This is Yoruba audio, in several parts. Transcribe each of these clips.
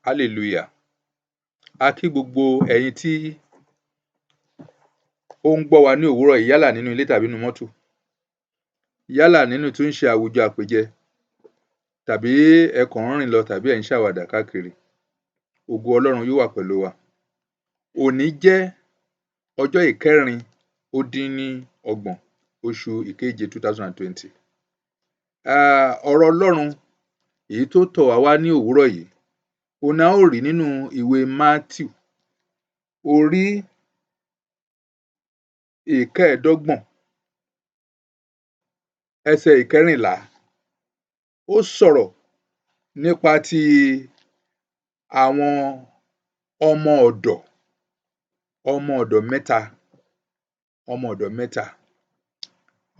Hallelujah. A kí gbogbo ẹ̀yin tí ó ń gbọ́ wa ní òwúrọ̀ yìí yálà nínú ilé tàbí nínú mọ́tò, yálà nínú tó ń ṣe àwùjọ àpèjẹ tàbí ẹ kàn ń rìn lọ tàbí ẹ̀ ń ṣàwàdà káàkiri. Ògo Ọlọ́run yóò wà pẹ̀lú wa. Òní jẹ́ ọjọ́ ìkẹrin-ó-dín-ní-ọgbọ̀n oṣù ìkeje 2020. Ọ̀rọ̀ Ọlọ́run èyí tó tọ̀ wá wá ní òwúrọ̀ yìí, òun la ó rí nínú ìwé Mátíù orí ìkẹẹ̀dọ́gbọ̀n ẹsẹ̀ ìkẹrìnlá. Ó sọ̀rọ̀ nípa ti àwọn ọmọ ọ̀dọ̀ mẹ́ta.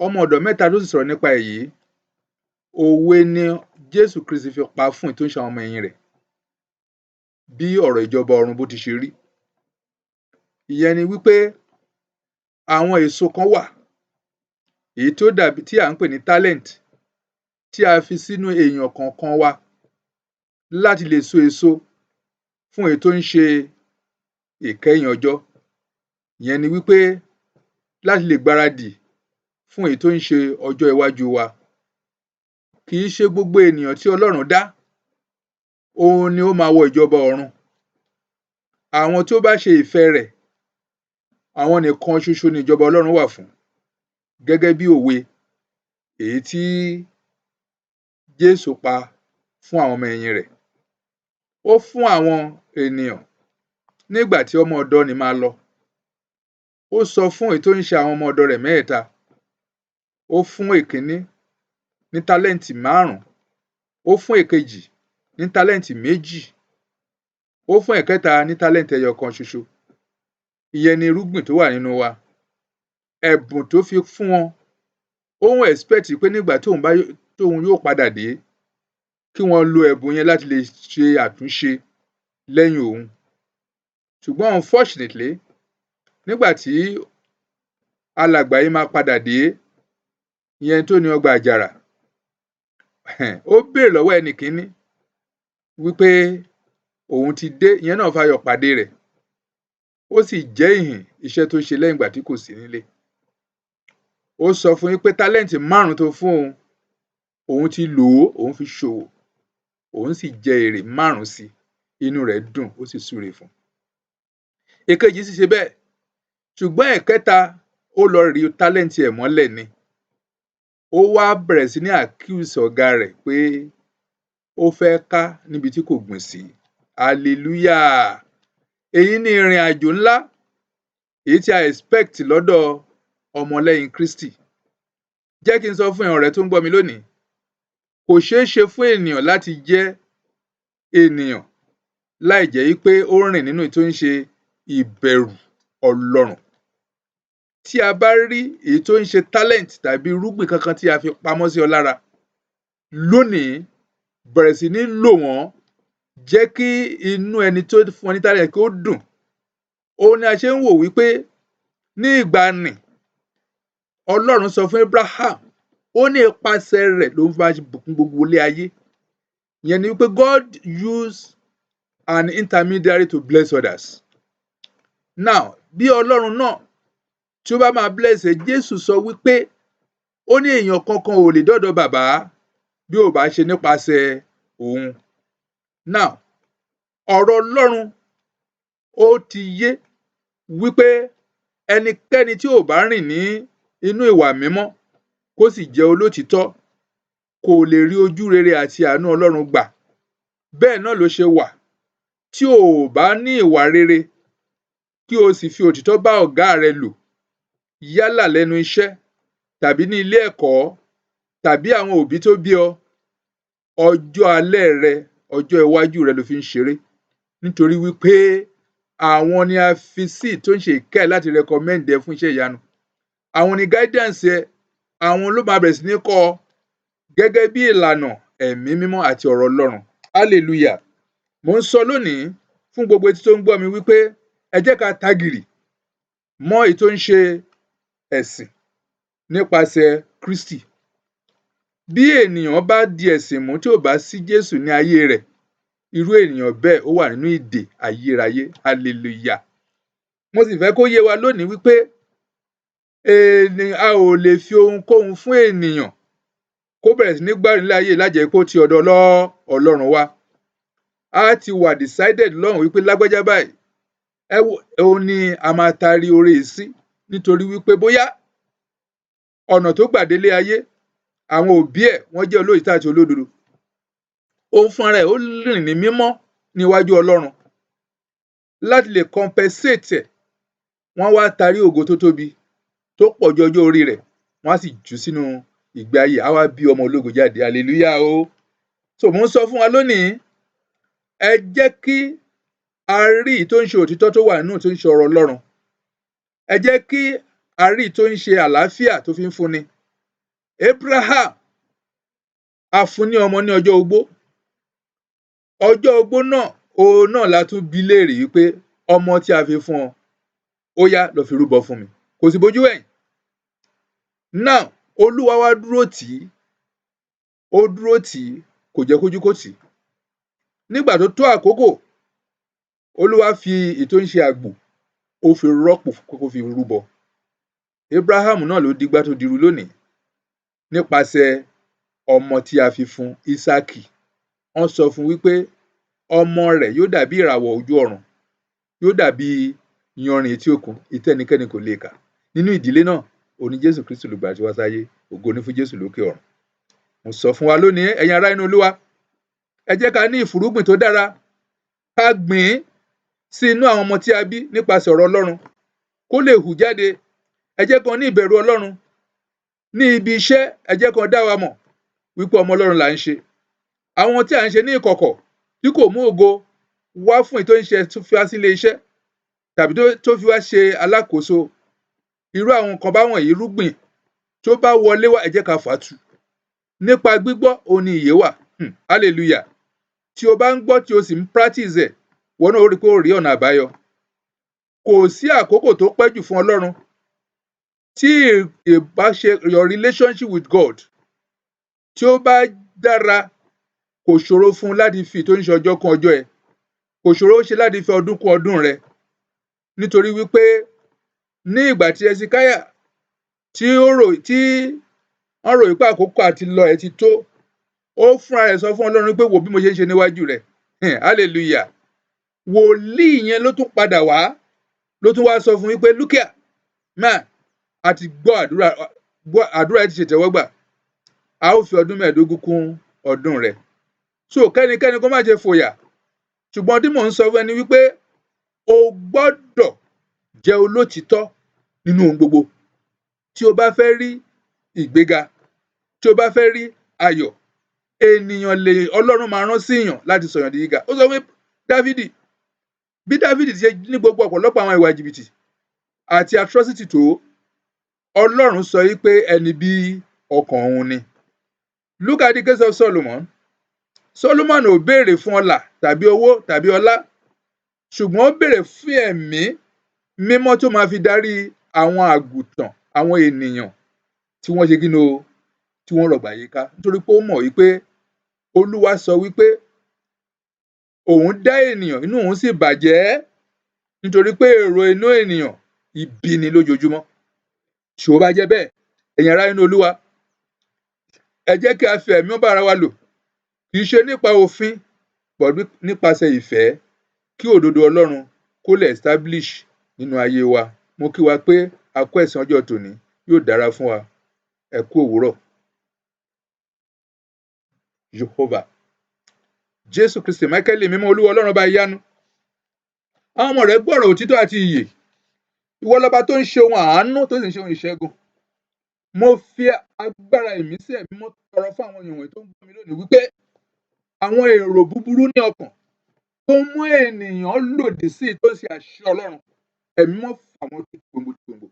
Ọmọ ọ̀dọ̀ mẹ́ta tó sì sọ̀rọ̀ nípa èyí, òwe ni Jésù Kristì fi pa fún èyí tó ń ṣe àwọn ọmọ ẹ̀yìn rẹ̀ bí ọ̀rọ̀ ìjọba ọ̀run bó ti ṣe rí. Ìyẹn ni wípé àwọn èso kan wà èyí tó dàbí tí à ń pè ní talent tí a fi sínú èèyàn kọ̀ọ̀kan wa láti lè so èso fún èyí tó ń ṣe ìkẹyìn ọjọ́. Ìyẹn ni wípé láti lè gbáradì fún èyí tó ń ṣe ọjọ́ iwájú wa. Kì í ṣe gbogbo ènìyàn tí Ọlọ́run dá òun ni ó máa wọ ìjọba ọ̀run. Àwọn tó bá ṣe ìfẹ́ rẹ̀, àwọn nìkan ṣoṣo ni ìjọba Ọlọ́run wà fún. Gẹ́gẹ́ bí òwe èyí tí Jésù pa fún àwọn ọmọ ẹ̀yìn rẹ̀. Ó fún àwọn ènìyàn nígbà tí ọmọ ọ̀dọ̀ nì máa lọ. Ó sọ fún èyí tó ń ṣe àwọn ọmọ ọ̀dọ̀ rẹ̀ mẹ́tẹ̀ẹ̀ta. Ó fún èkíní ní talent 5, ó fún èkejì ní talent 2, ó fún ẹ̀kẹta ní talent ẹyọ kan ṣoṣo. Ìyẹn ni irúgbìn tó wà nínú wa. Ẹ̀bùn tó fi fún wọn, ó ń expect pé nígbà tóun yóò padà dé, kí wọ́n lo ẹ̀bùn yẹn láti lè ṣe àtúnṣe lẹ́yìn òun. Ṣùgbọ́n unfortunately, nígbà tí alàgbà yìí máa padà dé, ìyẹn tó ní ọgbà àjàrà, ó béèrè lọ́wọ́ ẹni kìíní wípé òun ti dé, ìyẹn náà fayọ̀ pàdé rẹ̀. Ó sì jẹ́ ìhìn iṣẹ́ tó ṣe lẹ́yìn ìgbà tí kò sí nílé. Ó sọ fún wípé talent 5 tó fún òun ti lò ó, òun fi ṣòwò, òun sì jẹ èrè 5 sí. Inú rẹ̀ dùn, ó sì súre fún. Èkejì sì ṣe bẹ́ẹ̀. Ṣùgbọ́n ẹ̀kẹta, ó lọ rí talent ẹ̀ mọ́lẹ̀ ni. Ó wá bẹ̀rẹ̀ sí ní accuse ọ̀gá rẹ̀ pé ó fẹ́ ká níbi tí kò gbìn sí. Hallelujah! Èyí ni ìrìn àjò ńlá èyí tí a expect lọ́dọ̀ ọmọlẹ́yìn Kristi. Jẹ́ kí n sọ fún ọ̀rẹ́ tó ń gbọ́ mi lónìí, kò ṣeé ṣe fún ènìyàn láti jẹ́ ènìyàn láì jẹ́ wípé ó rìn nínú èyí tó ń ṣe ìbẹ̀rù Ọlọ́run. Tí a bá rí èyí tó ń ṣe talent tàbí irúgbìn kankan tí a fi pamọ́ sí ọ lára, lónìí bẹ̀rẹ̀ sí ní lò wọ́n. Jẹ́ kí inú ẹni tó fún ọ ní talent kó dùn. Òun ni a ṣe ń wò wípé ní ìgbàanì, Ọlọ́run sọ fún Abraham, ó ní ipasẹ̀ rẹ̀ ló ń bá bùkún gbogbo ilé ayé. Ìyẹn ni wípé God used an intermediary to bless others. Now, bí Ọlọ́run náà tí ó bá máa bless ẹ, Jésù sọ wípé ó ní èèyàn kankan ò lè dọ́dọ̀ bàbá bí ò bá ṣe nípasẹ̀ òun. Now, ọ̀rọ̀ Ọlọ́run ó ti yé wípé ẹnikẹ́ni tí ò bá rìn ní inú ìwà mímọ́ kó sì jẹ́ olótìítọ́ kò lè rí ojú rere àti àánú Ọlọ́run gbà. Bẹ́ẹ̀ náà ló ṣe wà tí ò bá ní ìwà rere kí o sì fi òtítọ́ bá ọ̀gá rẹ lò, yálà lẹ́nu iṣẹ́ tàbí ní ilé ẹ̀kọ́ tàbí àwọn òbí tó bí ọ, ọjọ́ alẹ́ rẹ, ọjọ́ iwájú rẹ ló fi ń ṣeré. Nítorí wípé àwọn ni a fi sí tó ń ṣe ìkẹ́ láti recommend ẹ fún iṣẹ́ ìyanu. Àwọn ni guidance ẹ, àwọn ló máa bẹ̀rẹ̀ sí ní kọ́ ọ gẹ́gẹ́ bí ìlànà ẹ̀mí mímọ́ àti ọ̀rọ̀ Ọlọ́run. Hallelujah! Mo ń sọ lónìí fún gbogbo etí tó ń gbọ́ mi wípé ẹ jẹ́ ká tagìrì mọ́ èyí tó ń ṣe ẹ̀sìn nípasẹ̀ Kristi. Bí ènìyàn bá di ẹ̀sìn mú tí ò bá sí Jésù ní ayé rẹ̀, irú ènìyàn bẹ́ẹ̀ ó wà nínú ìdè ayérayé. Hallelujah. Mo sì fẹ́ kó yé wa lónìí wípé a ò lè fi ohunkóhun fún ènìyàn kó bẹ̀rẹ̀ sí ní gbádùn nílé ayé lájẹ́ kó ti ọ̀dọ̀ Ọlọ́run wá. A ti wà decided lọ́run wípé lágbájá báyìí òun ni a máa taari oore yìí sí, nítorí wípé bóyá ọ̀nà tó gbà délé ayé àwọn òbí ẹ̀ wọ́n jẹ́ olóòtítọ́ àti olódodo. Òun fúnra ẹ̀ ó rìn ní mímọ́ níwájú Ọlọ́run. Láti lè compensate ẹ̀, wọ́n wá taari ògo tó tóbi tó pọ̀ ju ọjọ́ orí rẹ̀, wọ́n á sì jù sínú ìgbé ayé, á wá bí ọmọ ológo jáde. Hallelujah o. So mo ń sọ fún wa lónìí, ẹ jẹ́ kí a rí tó ń ṣe òtítọ́ tó wà nínú tó ń ṣe ọ̀rọ̀ Ọlọ́run. Ẹ jẹ́ kí a rí tó ń ṣe àlàáfíà tó fi ń fúnni. Abraham a fún ní ọmọ ní ọjọ́ ogbó. Ọjọ́ ogbó náà òun náà la tún bi léèrè wípé ọmọ tí a fi fún ọ, ó yá lọ fi rúbọ fún mi. Kò sì bójú ẹ̀yìn. Now Olúwa wá dúró tì í. Ó dúró tì í, kò jẹ́ kójú kó tì í. Nígbà tó tó àkókò, Olúwa fi ètò ń ṣe àgbò, ó fi rọ́pò kó fi rúbọ. Abraham náà ló digbá tó dirú lónìí nípasẹ̀ ọmọ tí a fi fún Ísákì. Wọ́n sọ fún wípé ọmọ rẹ̀ yóò dàbí ìràwọ̀ ojú ọ̀run, yóò dàbí iyanrìn etí òkun, ìtẹ́nikẹ́ni kò lè kà. Nínú ìdílé náà, òní Jésù Kristi lùgbà tí wá sáyé, ògo ni fún Jésù lókè ọ̀run. Mo sọ fún wa lónìí, ẹ̀yin ará inú Olúwa, ẹ jẹ́ ká ní ìfúrúgbìn tó dára, ká gbìn sí inú àwọn ọmọ tí a bí nípasẹ̀ ọ̀rọ̀ Ọlọ́run, kó lè hù jáde. Ẹ jẹ́ kan ní ìbẹ̀rù Ọlọ́run. Ní ibi iṣẹ́, ẹ jẹ́ kan dá wa mọ̀ wípé ọmọ Ọlọ́run là ń ṣe. Àwọn tí à ń ṣe ní ìkọ̀kọ̀ tí kò mú ògo wá fún ètò ìṣe tó fi wá sí ilé iṣẹ́ tàbí tó fi wá ṣe alákòóso, irú àwọn nǹkan báwọn yìí rúgbìn tó bá wọlé wá, ẹ jẹ́ ká fàátù. Nípa gbígbọ́ òun ni ìyè wà. Hallelujah. Tí o bá ń gbọ́ tí o sì ń practice ẹ̀, wọ́n náà ó rí pé ó rí ọ̀nà àbáyọ. Kò sí àkókò tó pẹ́ jù fún Ọlọ́run. Tí ìbáṣe your relationship with God tí ó bá dára, kò ṣòro fún un láti fi tó ń ṣe ọjọ́ kún ọjọ́ ẹ. Kò ṣòro ṣe láti fi ọdún kún ọdún rẹ. Nítorí wípé ní ìgbà tí Hesekiah tí wọ́n rò wípé àkókò àti lọ ẹ̀ ti tó, ó fúnra rẹ̀ sọ fún Ọlọ́run pé wò bí mo ṣe ń ṣe níwájú rẹ̀. Hallelujah. Wòlíì yẹn ló tún padà wá, ló tún wá sọ fún wípé look here, man, a ti gbọ́ àdúrà ẹ ti ṣètẹ́wọ́gbà. A ó fi ọdún 15 kún ọdún rẹ̀. So kẹ́nikẹ́ni kó má ṣe fòyà. Ṣùgbọ́n tí mò ń sọ fún ẹni wípé o gbọ́dọ̀ jẹ́ olótìítọ́ nínú ohun gbogbo. Tí o bá fẹ́ rí ìgbéga, tí o bá fẹ́ rí ayọ̀, ènìyàn lè Ọlọ́run máa rán sí èèyàn láti sọ̀yàn di gíga. Ó sọ pé Dávìdì, bí Dávìdì ti ṣe ní gbogbo ọ̀pọ̀lọpọ̀ àwọn ìwà jìbìtì àti atrocity tó, Ọlọ́run sọ wípé ẹni bí ọkàn òun ni. Look at the case of Solomon. Solomon ò béèrè fún ọlà tàbí owó tàbí ọlá, ṣùgbọ́n ó béèrè fún ẹ̀mí mímọ́ tó máa fi darí àwọn àgùntàn, àwọn ènìyàn tí wọ́n ṣe kíni o, tí wọ́n rọ̀gbà yíká. Nítorí pé ó mọ̀ wípé Olúwa sọ wípé òun dá ènìyàn, inú òun sì bàjẹ́ nítorí pé èrò inú ènìyàn ibi ni lójoojúmọ́. Tí ó bá jẹ́ bẹ́ẹ̀, ẹ̀yin ará inú Olúwa, ẹ jẹ́ kí a fi ẹ̀mí bá ara wa lò, kì í ṣe nípa òfin, but nípasẹ̀ ìfẹ́, kí òdodo Ọlọ́run kó lè establish nínú ayé wa. Mo kí wa pé a kú ẹ̀san ọjọ́ tòní, yóò dára fún wa. Ẹ kú òwúrọ̀. Jehovah, Jésù Kristi, Máíkẹ́lì mímọ́, Olúwa Ọlọ́run ọba ìyanu. Àwọn ọmọ rẹ̀ gbọ́rọ̀ òtítọ́ àti ìyè. Ìwọ lọba tó ń ṣe ohun àánú tó sì ń ṣe ohun ìṣẹ́gun. Mo fi agbára ìmísí ẹ̀mí mọ́ tọrọ fún àwọn èèyàn tó ń gbọ́ mi lónìí wípé àwọn èrò búburú ní ọkàn tó ń mú ènìyàn lòdì sí tó ń ṣe àṣẹ Ọlọ́run, ẹ̀mí mọ́ fà wọ́n tó gbòǹgbò.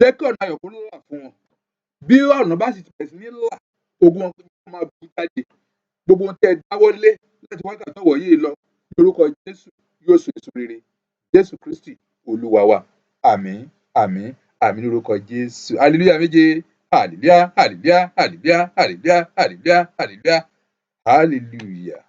Jẹ́ kí ọ̀nà ayọ̀ kó là fún wọn. Bí ọ̀nà bá sì bẹ̀rẹ̀ sí ní là, ogun wọn kó máa bú jáde. Gbogbo ohun tẹ́ ẹ dáwọ́lé láti wákàtí ọ̀wọ̀ yìí lọ, lórúkọ Jésù yóò so èso rere. Jésù Kristi Olúwa wa. Àmín, àmín, àmín lórúkọ Jésù. Hallelujah méje. Hallelujah, hallelujah, hallelujah, hallelujah, hallelujah, hallelujah, hallelujah.